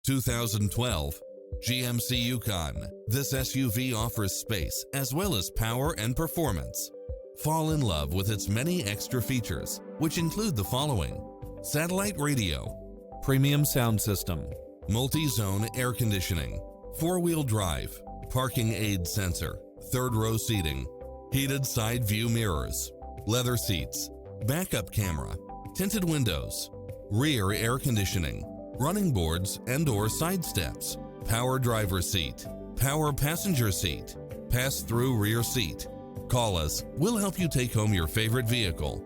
2012 GMC Yukon. This SUV offers space as well as power and performance. Fall in love with its many extra features, which include the following: satellite radio, premium sound system, multi-zone air conditioning, four-wheel drive, parking aid sensor, third-row seating, heated side view mirrors, leather seats, backup camera, tinted windows, rear air conditioning, running boards and/or side steps, power driver seat, power passenger seat, pass-through rear seat. Call us. We'll help you take home your favorite vehicle.